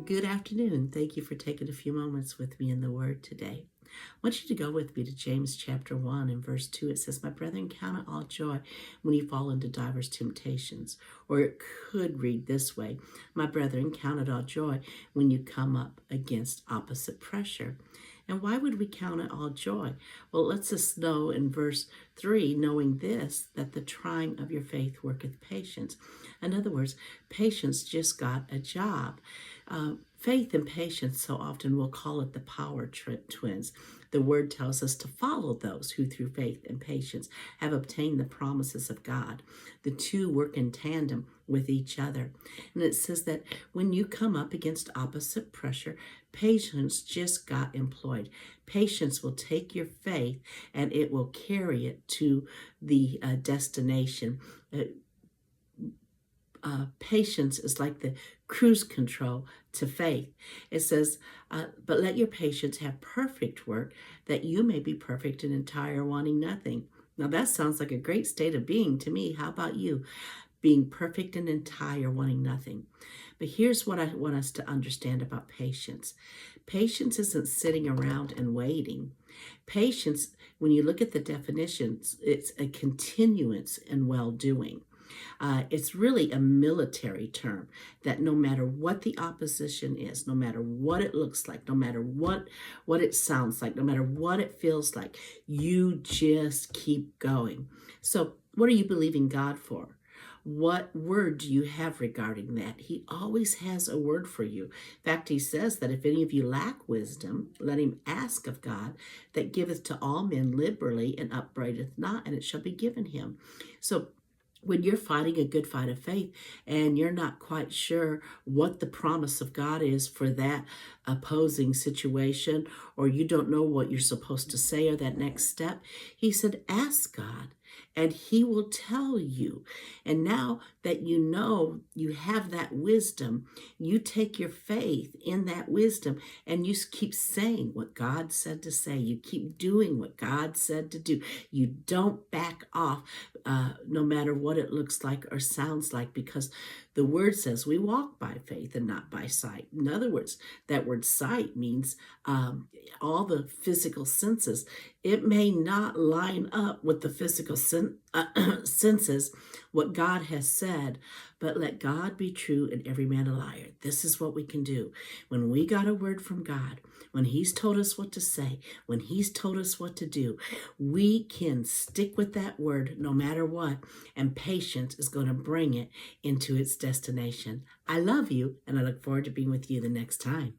Good afternoon. Thank you for taking a few moments with me in the Word today. I want you to go with me to James chapter 1 and verse 2. It says, "My brethren, count it all joy when you fall into divers temptations." Or it could read this way, "My brethren, count it all joy when you come up against opposite pressure." And why would we count it all joy? Well, it lets us know in verse 3, knowing this, that the trying of your faith worketh patience. In other words, patience just got a job. Faith and patience, so often we'll call it the power twins. The word tells us to follow those who through faith and patience have obtained the promises of God. The two work in tandem with each other. And it says that when you come up against opposite pressure, patience just got employed. Patience will take your faith and it will carry it to the destination. Patience is like the cruise control to faith. It says, but let your patience have perfect work, that you may be perfect and entire, wanting nothing. Now that sounds like a great state of being to me. How about you? Being perfect and entire, wanting nothing. But here's what I want us to understand about patience. Patience isn't sitting around and waiting. Patience, when you look at the definitions, it's a continuance in well-doing. It's really a military term that no matter what the opposition is, no matter what it looks like, no matter what it sounds like, no matter what it feels like, you just keep going. So what are you believing God for? What word do you have regarding that? He always has a word for you. In fact, he says that if any of you lack wisdom, let him ask of God, that giveth to all men liberally and upbraideth not, and it shall be given him. So when you're fighting a good fight of faith and you're not quite sure what the promise of God is for that opposing situation, or you don't know what you're supposed to say or that next step, he said, ask God and he will tell you. And now that you know you have that wisdom, you take your faith in that wisdom and you keep saying what God said to say. You keep doing what God said to do. You don't back off no matter what it looks like or sounds like, because the word says we walk by faith and not by sight. In other words, that word sight means all the physical senses. It may not line up with the physical senses, what God has said, but let God be true and every man a liar. This is what we can do. When we got a word from God, when he's told us what to say, when he's told us what to do, we can stick with that word no matter what, and patience is going to bring it into its destination. I love you, and I look forward to being with you the next time.